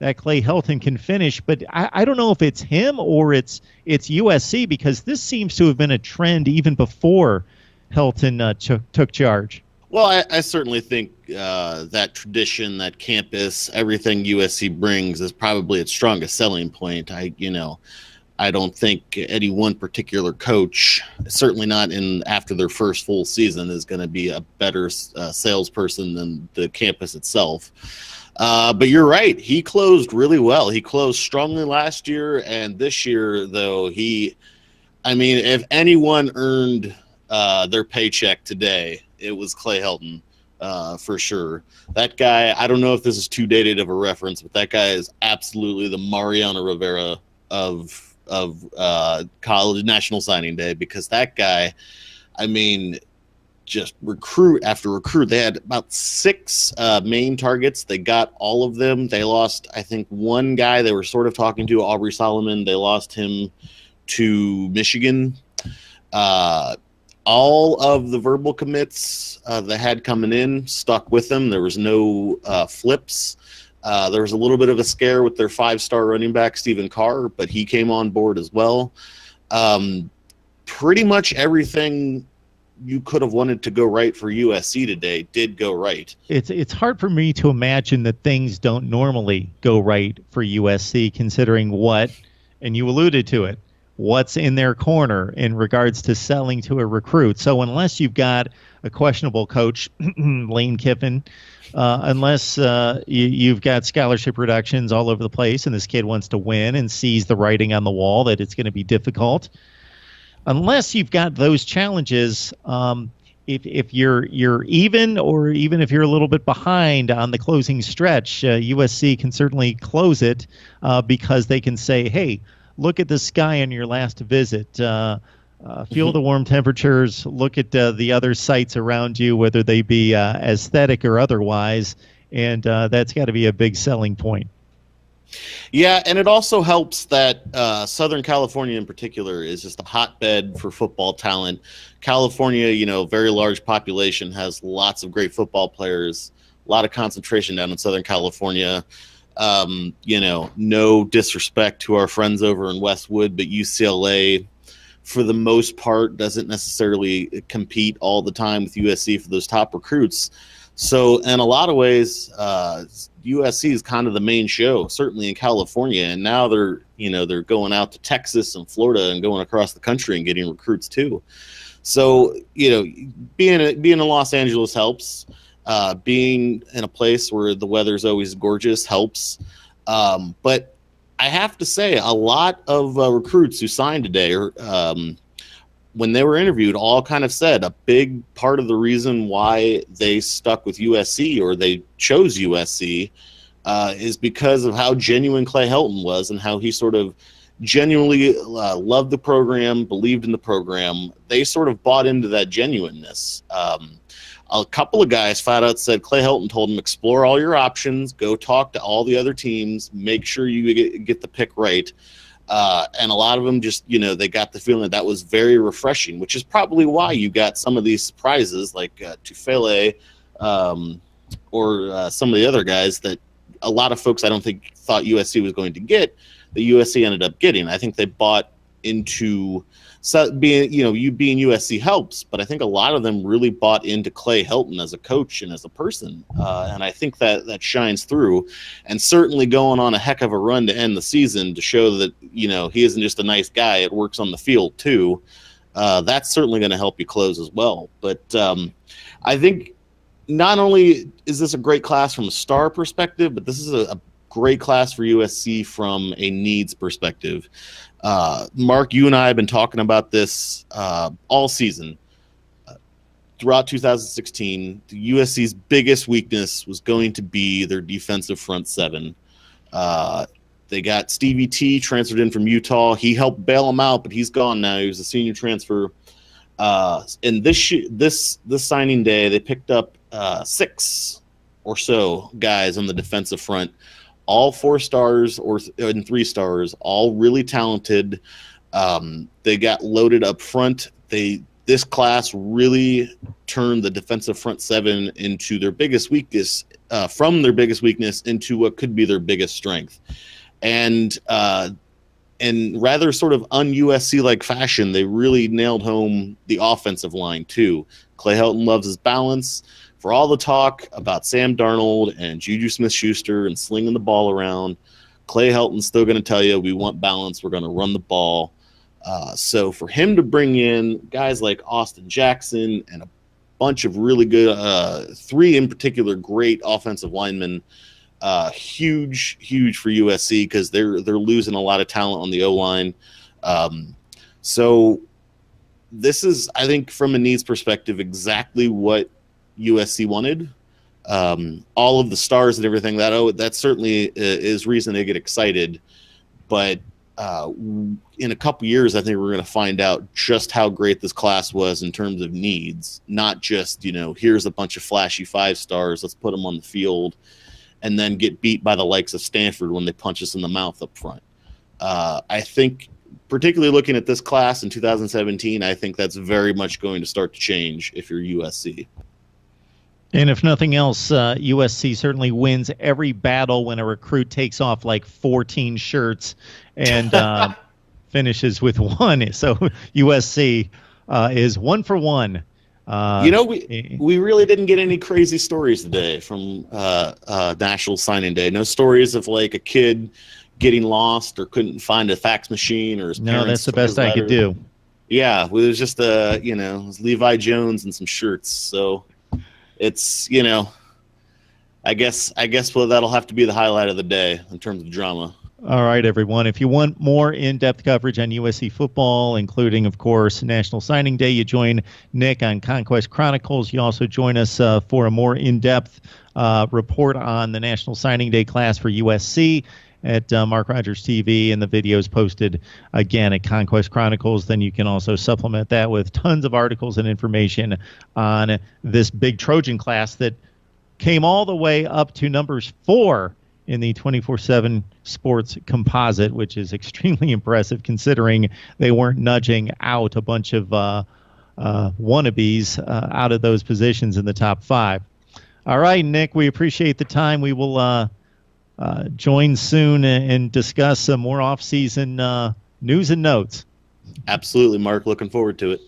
that Clay Helton can finish. But I don't know if it's him or it's USC, because this seems to have been a trend even before Helton took charge. Well, I certainly think that tradition, that campus, everything USC brings is probably its strongest selling point. I don't think any one particular coach, certainly not after their first full season, is going to be a better salesperson than the campus itself. But you're right. He closed really well. He closed strongly last year, and this year, though, if anyone earned their paycheck today, it was Clay Helton, for sure. That guy, I don't know if this is too dated of a reference, but that guy is absolutely the Mariano Rivera of college national signing day, because that guy, just recruit after recruit. They had about 6 main targets. They got all of them. They lost, I think, one guy they were sort of talking to, Aubrey Solomon. They lost him to Michigan. All of the verbal commits they had coming in stuck with them. There was no flips. There was a little bit of a scare with their 5-star running back, Stephen Carr, but he came on board as well. Pretty much everything you could have wanted to go right for USC today did go right. It's hard for me to imagine that things don't normally go right for USC, considering and you alluded to it, what's in their corner in regards to selling to a recruit. So unless you've got a questionable coach, Lane Kiffin, unless you've got scholarship reductions all over the place and this kid wants to win and sees the writing on the wall that it's going to be difficult, unless you've got those challenges, if you're even, or even if you're a little bit behind on the closing stretch, USC can certainly close it because they can say, hey, look at the sky on your last visit. Feel the warm temperatures. Look at the other sights around you, whether they be aesthetic or otherwise, and that's got to be a big selling point. Yeah, and it also helps that Southern California in particular is just a hotbed for football talent. California, very large population, has lots of great football players, a lot of concentration down in Southern California. No disrespect to our friends over in Westwood, but UCLA, for the most part, doesn't necessarily compete all the time with USC for those top recruits. So in a lot of ways, USC is kind of the main show, certainly in California. And now they're going out to Texas and Florida and going across the country and getting recruits too. So, being in Los Angeles helps. Being in a place where the weather's always gorgeous helps. But I have to say, a lot of recruits who signed today, when they were interviewed, all kind of said a big part of the reason why they stuck with USC, or they chose USC, is because of how genuine Clay Helton was and how he sort of genuinely loved the program, believed in the program. They sort of bought into that genuineness. A couple of guys flat out said Clay Helton told him, explore all your options, go talk to all the other teams, make sure you get the pick right. And a lot of them just, they got the feeling that was very refreshing, which is probably why you got some of these surprises like Tufele or some of the other guys that a lot of folks I don't think thought USC was going to get, the USC ended up getting. I think they bought into being USC helps, but I think a lot of them really bought into Clay Helton as a coach and as a person, and I think that shines through. And certainly going on a heck of a run to end the season to show that he isn't just a nice guy; it works on the field too. That's certainly going to help you close as well. But I think not only is this a great class from a star perspective, but this is a great class for USC from a needs perspective. Mark, you and I have been talking about this all season. Throughout 2016, the USC's biggest weakness was going to be their defensive front seven. They got Stevie T transferred in from Utah. He helped bail them out, but he's gone now. He was a senior transfer. And this signing day, they picked up 6 or so guys on the defensive front. All 4 stars and 3 stars, all really talented. They got loaded up front. They this class really turned the defensive front seven into their biggest weakness, from their biggest weakness into what could be their biggest strength. And in rather sort of un-USC like fashion, they really nailed home the offensive line too. Clay Helton loves his balance. For all the talk about Sam Darnold and Juju Smith-Schuster and slinging the ball around, Clay Helton's still going to tell you, we want balance, we're going to run the ball. So for him to bring in guys like Austin Jackson and a bunch of really good, 3 in particular great offensive linemen, huge for USC, because they're losing a lot of talent on the O-line. So this is, I think, from a needs perspective, exactly what USC wanted. All of the stars and everything, that certainly is reason to get excited. But in a couple years, I think we're going to find out just how great this class was in terms of needs, not just, here's a bunch of flashy 5 stars, let's put them on the field, and then get beat by the likes of Stanford when they punch us in the mouth up front. I think, particularly looking at this class in 2017, I think that's very much going to start to change if you're USC. And if nothing else, USC certainly wins every battle when a recruit takes off like 14 shirts and finishes with 1. So USC is 1 for 1. We really didn't get any crazy stories today from National Signing Day. No stories of like a kid getting lost or couldn't find a fax machine or his parents. No, that's the best I could do. Yeah, it was just it was Levi Jones and some shirts. So it's, I guess that'll have to be the highlight of the day in terms of drama. All right, everyone. If you want more in-depth coverage on USC football, including, of course, National Signing Day, you join Nick on Conquest Chronicles. You also join us for a more in-depth report on the National Signing Day class for USC at Mark Rogers TV, and the videos posted again at Conquest Chronicles. Then you can also supplement that with tons of articles and information on this big Trojan class that came all the way up to numbers 4 in the 24/7 Sports Composite, which is extremely impressive considering they weren't nudging out a bunch of wannabes out of those positions in the top 5. All right, Nick, we appreciate the time. We will join soon and discuss some more off-season news and notes. Absolutely, Mark. Looking forward to it.